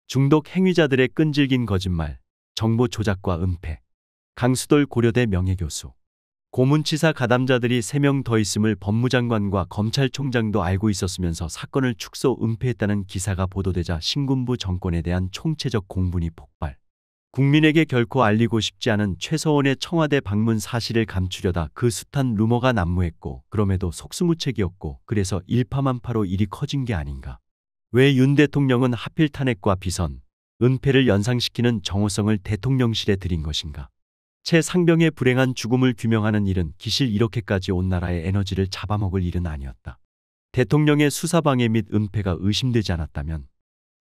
중독 행위자들의 끈질긴 거짓말, 정보 조작과 은폐. 강수돌 고려대 명예교수. 고문치사 가담자들이 3명 더 있음을 법무장관과 검찰총장도 알고 있었으면서 사건을 축소 은폐했다는 기사가 보도되자 신군부 정권에 대한 총체적 공분이 폭발. 국민에게 결코 알리고 싶지 않은 최서원의 청와대 방문 사실을 감추려다 그 숱한 루머가 난무했고, 그럼에도 속수무책이었고, 그래서 일파만파로 일이 커진 게 아닌가. 왜 윤 대통령은 하필 탄핵과 비선, 은폐를 연상시키는 정호성을 대통령실에 들인 것인가. 채 상병의 불행한 죽음을 규명하는 일은 기실 이렇게까지 온 나라의 에너지를 잡아먹을 일은 아니었다. 대통령의 수사방해 및 은폐가 의심되지 않았다면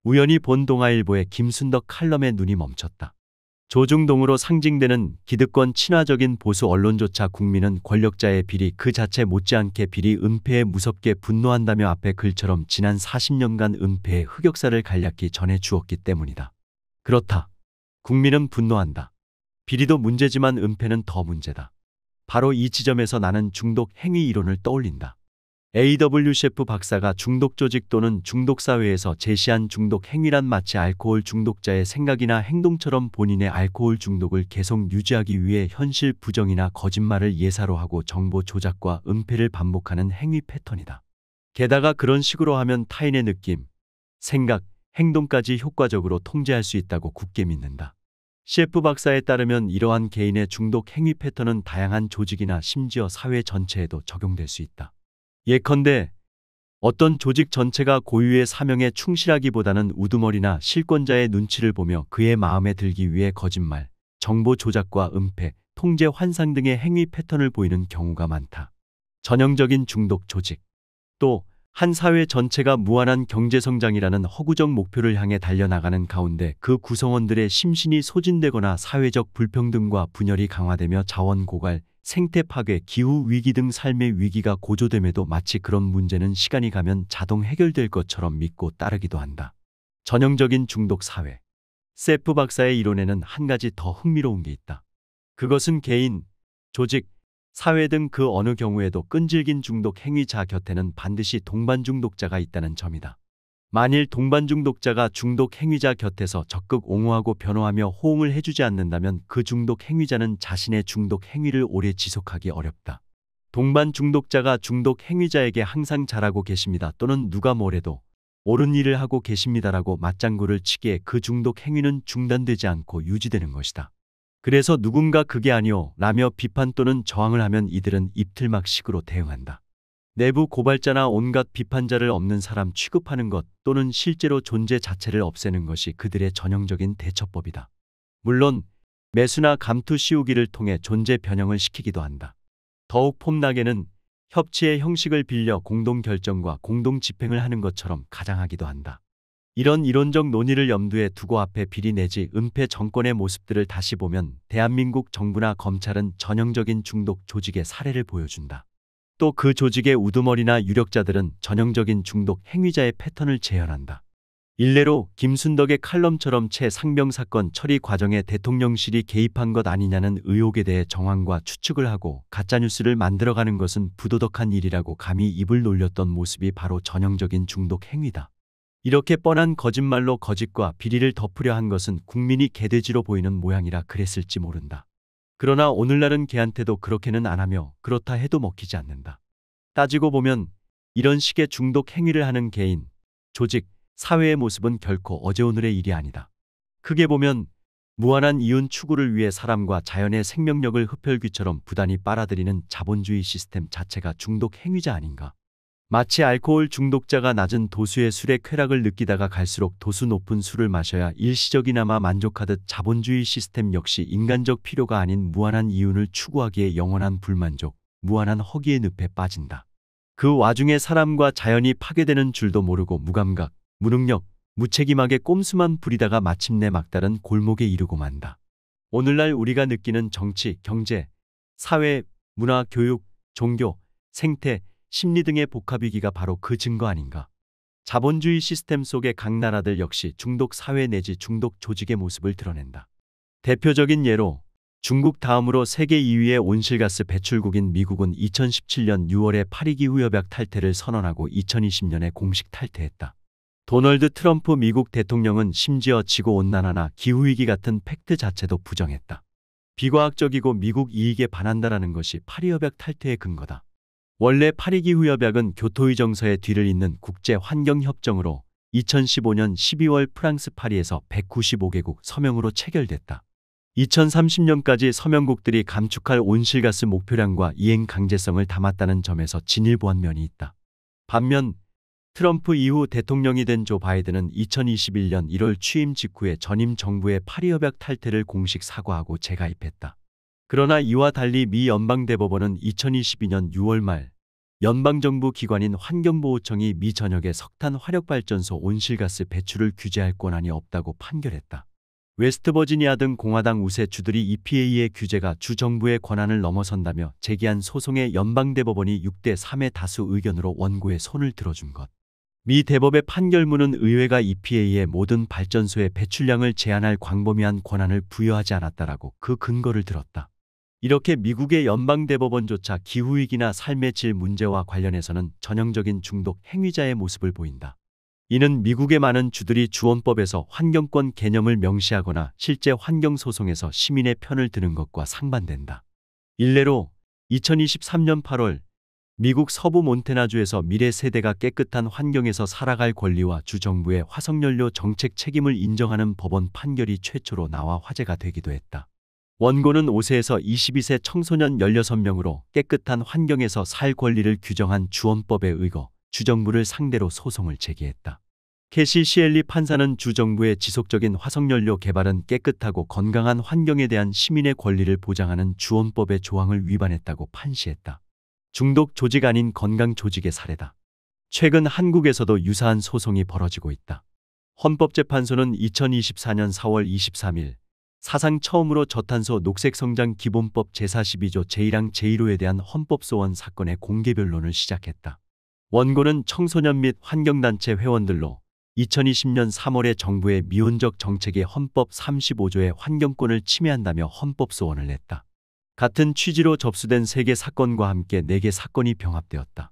우연히 본 동아일보의 김순덕 칼럼에 눈이 멈췄다. 조중동으로 상징되는 기득권 친화적인 보수 언론조차 국민은 권력자의 비리 그 자체 못지않게 비리 은폐에 무섭게 분노한다며 앞에 글처럼 지난 40년간 은폐의 흑역사를 간략히 전해 주었기 때문이다. 그렇다. 국민은 분노한다. 비리도 문제지만 은폐는 더 문제다. 바로 이 지점에서 나는 중독 행위 이론을 떠올린다. A.W. 셰프 박사가 중독 조직 또는 중독 사회에서 제시한 중독 행위란 마치 알코올 중독자의 생각이나 행동처럼 본인의 알코올 중독을 계속 유지하기 위해 현실 부정이나 거짓말을 예사로 하고 정보 조작과 은폐를 반복하는 행위 패턴이다. 게다가 그런 식으로 하면 타인의 느낌, 생각, 행동까지 효과적으로 통제할 수 있다고 굳게 믿는다. 셰프 박사에 따르면 이러한 개인의 중독 행위 패턴은 다양한 조직이나 심지어 사회 전체에도 적용될 수 있다. 예컨대 어떤 조직 전체가 고유의 사명에 충실하기보다는 우두머리나 실권자의 눈치를 보며 그의 마음에 들기 위해 거짓말, 정보 조작과 은폐, 통제 환상 등의 행위 패턴을 보이는 경우가 많다. 전형적인 중독 조직. 또 한 사회 전체가 무한한 경제성장이라는 허구적 목표를 향해 달려나가는 가운데 그 구성원들의 심신이 소진되거나 사회적 불평등과 분열이 강화되며 자원 고갈, 생태 파괴, 기후 위기 등 삶의 위기가 고조됨에도 마치 그런 문제는 시간이 가면 자동 해결될 것처럼 믿고 따르기도 한다. 전형적인 중독 사회. 셰프 박사의 이론에는 한 가지 더 흥미로운 게 있다. 그것은 개인, 조직, 사회 등 그 어느 경우에도 끈질긴 중독 행위자 곁에는 반드시 동반 중독자가 있다는 점이다. 만일 동반 중독자가 중독 행위자 곁에서 적극 옹호하고 변호하며 호응을 해주지 않는다면 그 중독 행위자는 자신의 중독 행위를 오래 지속하기 어렵다. 동반 중독자가 중독 행위자에게 항상 잘하고 계십니다 또는 누가 뭐래도 옳은 일을 하고 계십니다라고 맞장구를 치기에 그 중독 행위는 중단되지 않고 유지되는 것이다. 그래서 누군가 그게 아니오 라며 비판 또는 저항을 하면 이들은 입틀막식으로 대응한다. 내부 고발자나 온갖 비판자를 없는 사람 취급하는 것 또는 실제로 존재 자체를 없애는 것이 그들의 전형적인 대처법이다. 물론 매수나 감투 씌우기를 통해 존재 변형을 시키기도 한다. 더욱 폼나게는 협치의 형식을 빌려 공동결정과 공동집행을 하는 것처럼 가장하기도 한다. 이런 이론적 논의를 염두에 두고 앞에 비리 내지 은폐 정권의 모습들을 다시 보면 대한민국 정부나 검찰은 전형적인 중독 조직의 사례를 보여준다. 또 그 조직의 우두머리나 유력자들은 전형적인 중독 행위자의 패턴을 재현한다. 일례로 김순덕의 칼럼처럼 채 상병 사건 처리 과정에 대통령실이 개입한 것 아니냐는 의혹에 대해 정황과 추측을 하고 가짜뉴스를 만들어가는 것은 부도덕한 일이라고 감히 입을 놀렸던 모습이 바로 전형적인 중독 행위다. 이렇게 뻔한 거짓말로 거짓과 비리를 덮으려 한 것은 국민이 개돼지로 보이는 모양이라 그랬을지 모른다. 그러나 오늘날은 개한테도 그렇게는 안 하며 그렇다 해도 먹히지 않는다. 따지고 보면 이런 식의 중독 행위를 하는 개인, 조직, 사회의 모습은 결코 어제 오늘의 일이 아니다. 크게 보면 무한한 이윤 추구를 위해 사람과 자연의 생명력을 흡혈귀처럼 부단히 빨아들이는 자본주의 시스템 자체가 중독 행위자 아닌가. 마치 알코올 중독자가 낮은 도수의 술에 쾌락을 느끼다가 갈수록 도수 높은 술을 마셔야 일시적이나마 만족하듯 자본주의 시스템 역시 인간적 필요가 아닌 무한한 이윤을 추구하기에 영원한 불만족, 무한한 허기의 늪에 빠진다. 그 와중에 사람과 자연이 파괴되는 줄도 모르고 무감각, 무능력, 무책임하게 꼼수만 부리다가 마침내 막다른 골목에 이르고 만다. 오늘날 우리가 느끼는 정치, 경제, 사회, 문화, 교육, 종교, 생태, 심리 등의 복합위기가 바로 그 증거 아닌가. 자본주의 시스템 속의 각 나라들 역시 중독 사회 내지 중독 조직의 모습을 드러낸다. 대표적인 예로 중국 다음으로 세계 2위의 온실가스 배출국인 미국은 2017년 6월에 파리기후협약 탈퇴를 선언하고 2020년에 공식 탈퇴했다. 도널드 트럼프 미국 대통령은 심지어 지구온난화나 기후위기 같은 팩트 자체도 부정했다. 비과학적이고 미국 이익에 반한다라는 것이 파리협약 탈퇴의 근거다. 원래 파리기후협약은 교토의정서의 뒤를 잇는 국제환경협정으로 2015년 12월 프랑스 파리에서 195개국 서명으로 체결됐다. 2030년까지 서명국들이 감축할 온실가스 목표량과 이행 강제성을 담았다는 점에서 진일보한 면이 있다. 반면 트럼프 이후 대통령이 된 조 바이든은 2021년 1월 취임 직후에 전임 정부의 파리협약 탈퇴를 공식 사과하고 재가입했다. 그러나 이와 달리 미 연방대법원은 2022년 6월 말 연방정부 기관인 환경보호청이 미 전역의 석탄 화력발전소 온실가스 배출을 규제할 권한이 없다고 판결했다. 웨스트버지니아 등 공화당 우세주들이 EPA의 규제가 주 정부의 권한을 넘어선다며 제기한 소송에 연방대법원이 6대 3의 다수 의견으로 원고에 손을 들어준 것. 미 대법의 판결문은 의회가 EPA의 모든 발전소의 배출량을 제한할 광범위한 권한을 부여하지 않았다라고 그 근거를 들었다. 이렇게 미국의 연방대법원조차 기후위기나 삶의 질 문제와 관련해서는 전형적인 중독 행위자의 모습을 보인다. 이는 미국의 많은 주들이 주헌법에서 환경권 개념을 명시하거나 실제 환경소송에서 시민의 편을 드는 것과 상반된다. 일례로 2023년 8월 미국 서부 몬태나주에서 미래 세대가 깨끗한 환경에서 살아갈 권리와 주 정부의 화석연료 정책 책임을 인정하는 법원 판결이 최초로 나와 화제가 되기도 했다. 원고는 5세에서 22세 청소년 16명으로 깨끗한 환경에서 살 권리를 규정한 주헌법에 의거 주정부를 상대로 소송을 제기했다. 캐시 시엘리 판사는 주정부의 지속적인 화석연료 개발은 깨끗하고 건강한 환경에 대한 시민의 권리를 보장하는 주헌법의 조항을 위반했다고 판시했다. 중독 조직 아닌 건강 조직의 사례다. 최근 한국에서도 유사한 소송이 벌어지고 있다. 헌법재판소는 2024년 4월 23일 사상 처음으로 저탄소 녹색성장 기본법 제42조 제1항 제1호에 대한 헌법소원 사건의 공개 변론을 시작했다. 원고는 청소년 및 환경단체 회원들로 2020년 3월에 정부의 미온적 정책이 헌법 35조의 환경권을 침해한다며 헌법소원을 냈다. 같은 취지로 접수된 3개 사건과 함께 4개 사건이 병합되었다.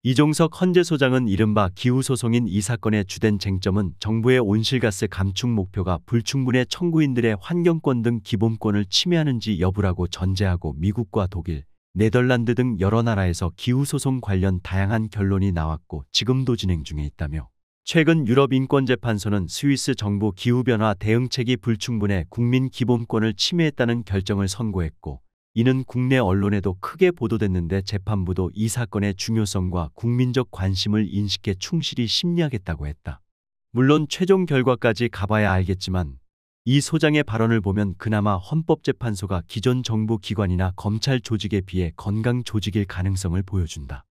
이종석 헌재소장은 이른바 기후소송인 이 사건의 주된 쟁점은 정부의 온실가스 감축 목표가 불충분해 청구인들의 환경권 등 기본권을 침해하는지 여부라고 전제하고 미국과 독일, 네덜란드 등 여러 나라에서 기후소송 관련 다양한 결론이 나왔고 지금도 진행 중에 있다며 최근 유럽인권재판소는 스위스 정부 기후변화 대응책이 불충분해 국민 기본권을 침해했다는 결정을 선고했고 이는 국내 언론에도 크게 보도됐는데 재판부도 이 사건의 중요성과 국민적 관심을 인식해 충실히 심리하겠다고 했다. 물론 최종 결과까지 가봐야 알겠지만 이 소장의 발언을 보면 그나마 헌법재판소가 기존 정부 기관이나 검찰 조직에 비해 건강 조직일 가능성을 보여준다.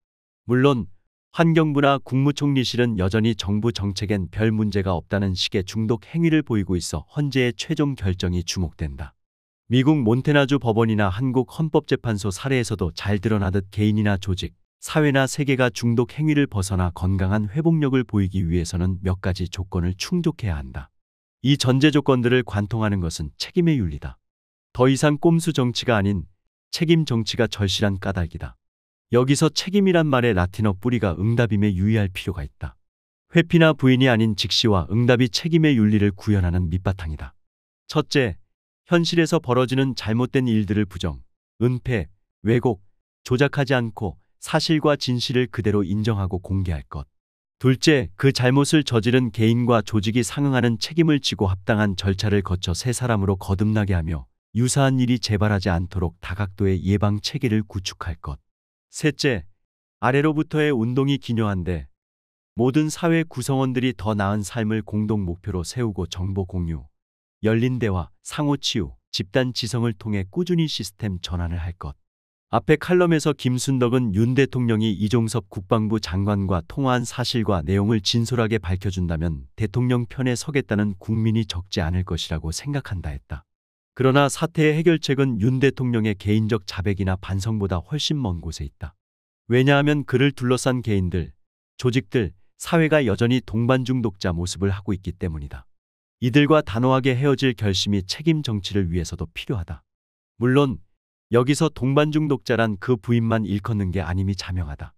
물론 환경부나 국무총리실은 여전히 정부 정책엔 별 문제가 없다는 식의 중독 행위를 보이고 있어 헌재의 최종 결정이 주목된다. 미국 몬태나주 법원이나 한국 헌법재판소 사례에서도 잘 드러나듯 개인이나 조직, 사회나 세계가 중독 행위를 벗어나 건강한 회복력을 보이기 위해서는 몇 가지 조건을 충족해야 한다. 이 전제 조건들을 관통하는 것은 책임의 윤리다. 더 이상 꼼수 정치가 아닌 책임 정치가 절실한 까닭이다. 여기서 책임이란 말의 라틴어 뿌리가 응답임에 유의할 필요가 있다. 회피나 부인이 아닌 직시와 응답이 책임의 윤리를 구현하는 밑바탕이다. 첫째, 현실에서 벌어지는 잘못된 일들을 부정, 은폐, 왜곡, 조작하지 않고 사실과 진실을 그대로 인정하고 공개할 것. 둘째, 그 잘못을 저지른 개인과 조직이 상응하는 책임을 지고 합당한 절차를 거쳐 새 사람으로 거듭나게 하며 유사한 일이 재발하지 않도록 다각도의 예방 체계를 구축할 것. 셋째, 아래로부터의 운동이 기묘한데 모든 사회 구성원들이 더 나은 삶을 공동 목표로 세우고 정보 공유, 열린 대화, 상호 치유, 집단 지성을 통해 꾸준히 시스템 전환을 할 것. 앞에 칼럼에서 김순덕은 윤 대통령이 이종섭 국방부 장관과 통화한 사실과 내용을 진솔하게 밝혀준다면 대통령 편에 서겠다는 국민이 적지 않을 것이라고 생각한다 했다. 그러나 사태의 해결책은 윤 대통령의 개인적 자백이나 반성보다 훨씬 먼 곳에 있다. 왜냐하면 그를 둘러싼 개인들, 조직들, 사회가 여전히 동반 중독자 모습을 하고 있기 때문이다. 이들과 단호하게 헤어질 결심이 책임 정치를 위해서도 필요하다. 물론 여기서 동반 중독자란 그 부인만 일컫는 게 아님이 자명하다.